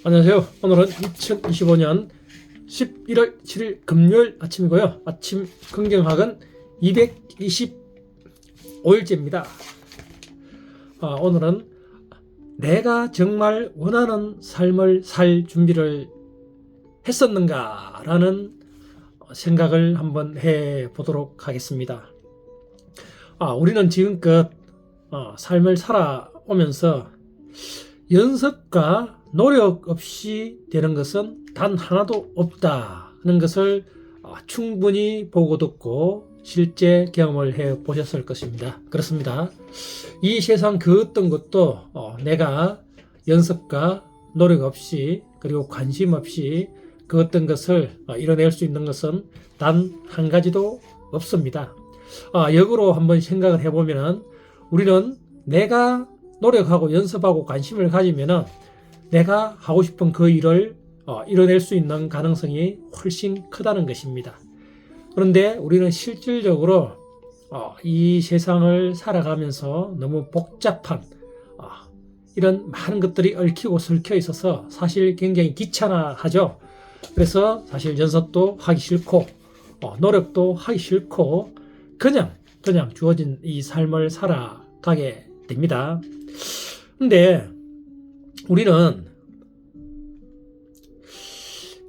안녕하세요. 오늘은 2025년 11월 7일 금요일 아침이고요. 아침 긍정학은 225일째입니다. 오늘은 내가 정말 원하는 삶을 살 준비를 했었는가 라는 생각을 한번 해보도록 하겠습니다. 우리는 지금껏 삶을 살아오면서 연습과 노력 없이 되는 것은 단 하나도 없다 하는 것을 충분히 보고 듣고 실제 경험을 해 보셨을 것입니다. 그렇습니다. 이 세상 그 어떤 것도 내가 연습과 노력 없이 그리고 관심 없이 그 어떤 것을 이뤄낼 수 있는 것은 단 한 가지도 없습니다. 역으로 한번 생각을 해보면 우리는 내가 노력하고 연습하고 관심을 가지면은 내가 하고 싶은 그 일을 이뤄낼 수 있는 가능성이 훨씬 크다는 것입니다. 그런데 우리는 실질적으로 이 세상을 살아가면서 너무 복잡한 이런 많은 것들이 얽히고 설켜 있어서 사실 굉장히 귀찮아하죠. 그래서 사실 연습도 하기 싫고 노력도 하기 싫고 그냥 주어진 이 삶을 살아가게 됩니다. 근데 우리는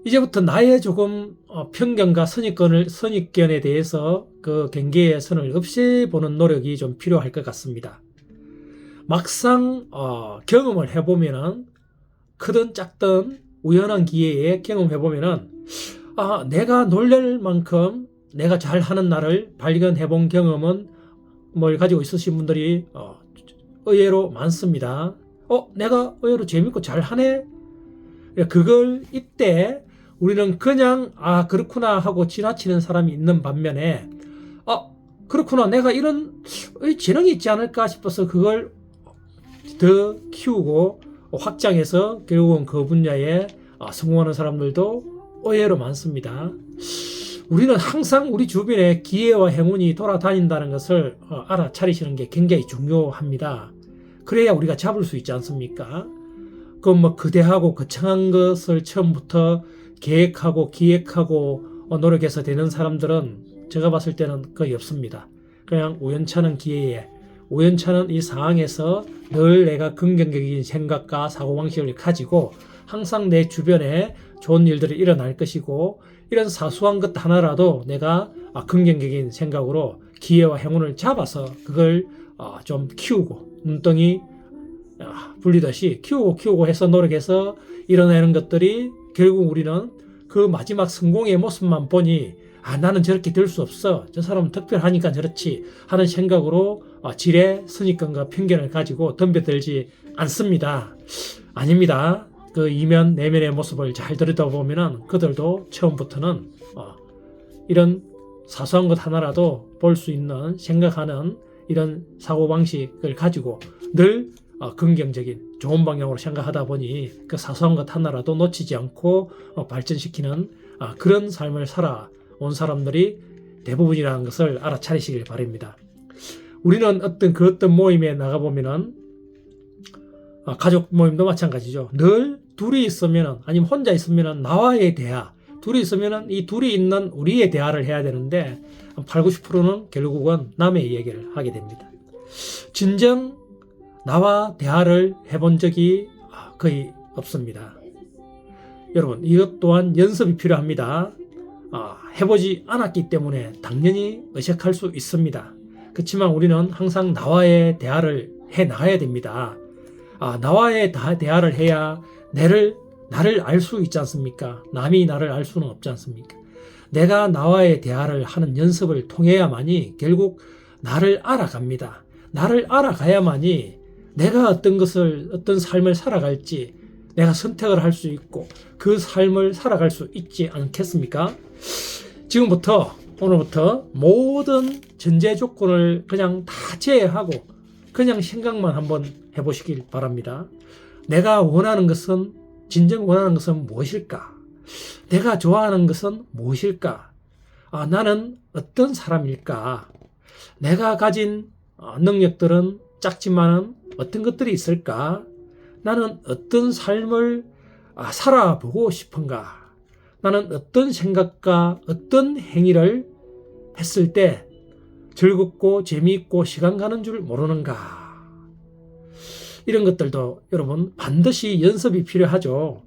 이제부터 나의 조금 편견과 선입견에 대해서 그 경계의 선을 없애보는 노력이 좀 필요할 것 같습니다. 막상 경험을 해보면은 크든 작든 우연한 기회에 경험해보면은 내가 놀랄 만큼 내가 잘하는 날을 발견해본 경험은 뭘 가지고 있으신 분들이 의외로 많습니다. 내가 의외로 재밌고 잘하네? 그걸 이때 우리는 그냥 그렇구나 하고 지나치는 사람이 있는 반면에 그렇구나 내가 이런 재능이 있지 않을까 싶어서 그걸 더 키우고 확장해서 결국은 그 분야에 성공하는 사람들도 의외로 많습니다. 우리는 항상 우리 주변에 기회와 행운이 돌아다닌다는 것을 알아차리시는 게 굉장히 중요합니다. 그래야 우리가 잡을 수 있지 않습니까? 거대하고 거창한 것을 처음부터 계획하고 기획하고 노력해서 되는 사람들은 제가 봤을 때는 거의 없습니다. 그냥 우연찮은 기회에 우연찮은 이 상황에서 늘 내가 긍정적인 생각과 사고방식을 가지고 항상 내 주변에 좋은 일들이 일어날 것이고 이런 사소한 것 하나라도 내가 긍정적인 생각으로 기회와 행운을 잡아서 그걸 좀 키우고 눈덩이 불리듯이 키우고 해서 노력해서 이뤄내는 것들이 결국 우리는 그 마지막 성공의 모습만 보니 나는 저렇게 될 수 없어. 저 사람은 특별하니까 저렇지 하는 생각으로 지레 선입견과 편견을 가지고 덤벼들지 않습니다. 아닙니다. 그 이면 내면의 모습을 잘 들여다보면 그들도 처음부터는 이런 사소한 것 하나라도 볼 수 있는 생각하는 이런 사고방식을 가지고 늘 긍정적인 좋은 방향으로 생각하다 보니 그 사소한 것 하나라도 놓치지 않고 발전시키는 그런 삶을 살아온 사람들이 대부분이라는 것을 알아차리시길 바랍니다. 우리는 어떤 모임에 나가보면은 가족 모임도 마찬가지죠. 늘 둘이 있으면은 아니면 혼자 있으면은 나와의 대화, 둘이 있으면은 이 둘이 있는 우리의 대화를 해야 되는데 8, 90%는 결국은 남의 얘기를 하게 됩니다. 진정 나와 대화를 해본 적이 거의 없습니다. 여러분 이것 또한 연습이 필요합니다. 해보지 않았기 때문에 당연히 의식할 수 있습니다. 그렇지만 우리는 항상 나와의 대화를 해 나가야 됩니다. 나와의 대화를 해야 나를 알 수 있지 않습니까? 남이 나를 알 수는 없지 않습니까? 내가 나와의 대화를 하는 연습을 통해야만이 결국 나를 알아갑니다. 나를 알아가야만이 내가 어떤 삶을 살아갈지 내가 선택을 할 수 있고 그 삶을 살아갈 수 있지 않겠습니까? 오늘부터 모든 전제 조건을 그냥 다 제외하고 그냥 생각만 한번 해보시길 바랍니다. 내가 원하는 것은 진정 원하는 것은 무엇일까? 내가 좋아하는 것은 무엇일까? 나는 어떤 사람일까? 내가 가진 능력들은 작지만은 어떤 것들이 있을까? 나는 어떤 삶을 살아보고 싶은가? 나는 어떤 생각과 어떤 행위를 했을 때 즐겁고 재미있고 시간 가는 줄 모르는가? 이런 것들도 여러분 반드시 연습이 필요하죠.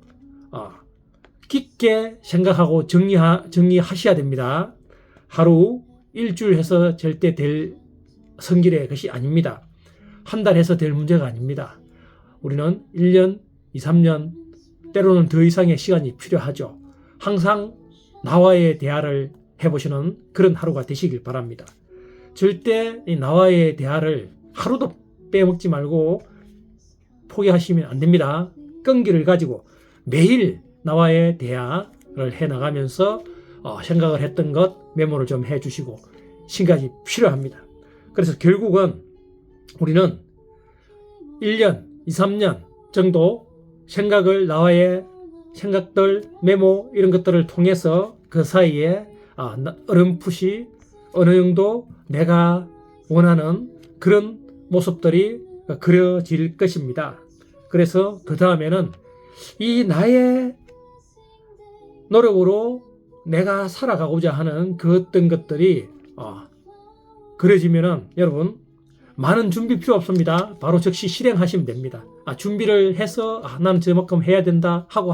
깊게 생각하고 정리하셔야 됩니다. 하루, 일주일 해서 절대 될 성질의 것이 아닙니다. 한 달 해서 될 문제가 아닙니다. 우리는 1년, 2, 3년, 때로는 더 이상의 시간이 필요하죠. 항상 나와의 대화를 해보시는 그런 하루가 되시길 바랍니다. 절대 이 나와의 대화를 하루도 빼먹지 말고 포기하시면 안 됩니다. 끈기를 가지고 매일 나와의 대화를 해나가면서 생각을 했던 것 메모를 좀 해주시고 신까지 필요합니다. 그래서 결국은 우리는 1년, 2, 3년 정도 생각을 나와의 생각들, 메모 이런 것들을 통해서 그 사이에 어렴풋이 어느 정도 내가 원하는 그런 모습들이 그려질 것입니다. 그래서 그 다음에는 이 나의 노력으로 내가 살아가고자 하는 그 어떤 것들이 그려지면은 여러분 많은 준비 필요 없습니다. 바로 즉시 실행하시면 됩니다. 준비를 해서 나는 저만큼 해야 된다 하고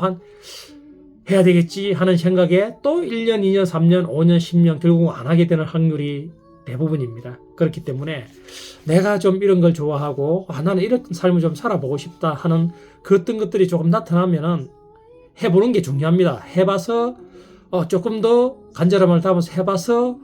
해야 되겠지 하는 생각에 또 1년, 2년, 3년, 5년, 10년 결국 안 하게 되는 확률이 대부분입니다. 그렇기 때문에 내가 좀 이런 걸 좋아하고 나는 이런 삶을 좀 살아보고 싶다 하는 그 어떤 것들이 조금 나타나면은 해보는 게 중요합니다. 해봐서 조금 더 간절함을 담아서 해봐서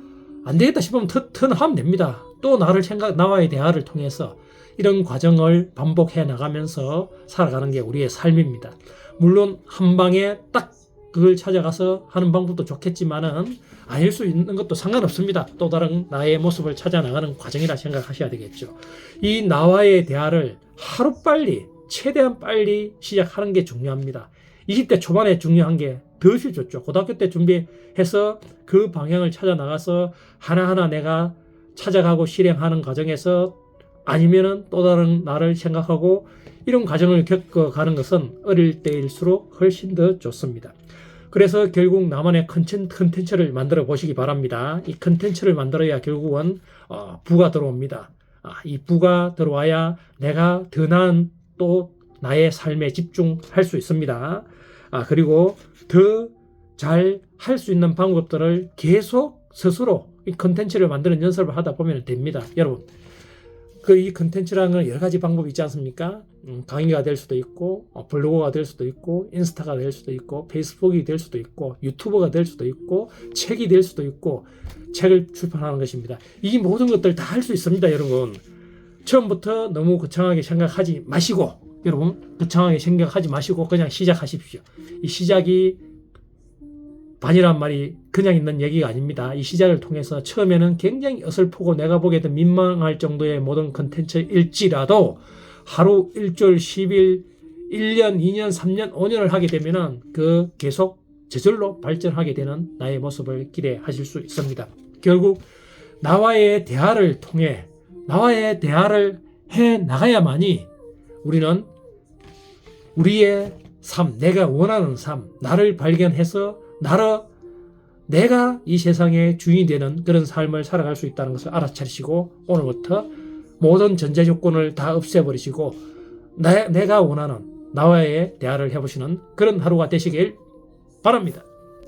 안 되겠다 싶으면 턴하면 됩니다. 또 나와의 대화를 통해서 이런 과정을 반복해 나가면서 살아가는 게 우리의 삶입니다. 물론 한 방에 딱 그걸 찾아가서 하는 방법도 좋겠지만은 아닐 수 있는 것도 상관없습니다. 또 다른 나의 모습을 찾아 나가는 과정이라 생각하셔야 되겠죠. 이 나와의 대화를 하루빨리 최대한 빨리 시작하는 게 중요합니다. 20대 초반에 중요한 게 더 쉽죠. 고등학교 때 준비해서 그 방향을 찾아 나가서 하나하나 내가 찾아가고 실행하는 과정에서 아니면은 또 다른 나를 생각하고 이런 과정을 겪어가는 것은 어릴 때일수록 훨씬 더 좋습니다. 그래서 결국 나만의 컨텐츠를 만들어 보시기 바랍니다. 이 컨텐츠를 만들어야 결국은 부가 들어옵니다. 이 부가 들어와야 내가 더 나은 또 나의 삶에 집중할 수 있습니다. 그리고 더 잘 할 수 있는 방법들을 계속 스스로 이 컨텐츠를 만드는 연습을 하다 보면 됩니다. 여러분, 이 컨텐츠라는 건 여러 가지 방법이 있지 않습니까? 강의가 될 수도 있고, 블로그가 될 수도 있고, 인스타가 될 수도 있고, 페이스북이 될 수도 있고, 유튜버가 될 수도 있고, 책이 될 수도 있고, 책을 출판하는 것입니다. 이 모든 것들 다 할 수 있습니다, 여러분. 처음부터 너무 거창하게 생각하지 마시고, 여러분, 거창하게 생각하지 마시고 그냥 시작하십시오. 이 시작이 반이란 말이 그냥 있는 얘기가 아닙니다. 이 시작을 통해서 처음에는 굉장히 어설프고 내가 보기에도 민망할 정도의 모든 컨텐츠일지라도 하루, 일주일, 10일, 1년, 2년, 3년, 5년을 하게 되면은 그 계속 저절로 발전하게 되는 나의 모습을 기대하실 수 있습니다. 결국 나와의 대화를 통해 나와의 대화를 해 나가야만이 우리는 우리의 삶, 내가 원하는 삶, 나를 발견해서 내가 이 세상의 주인이 되는 그런 삶을 살아갈 수 있다는 것을 알아차리시고 오늘부터 모든 전제 조건을 다 없애버리시고 내가 원하는 나와의 대화를 해보시는 그런 하루가 되시길 바랍니다.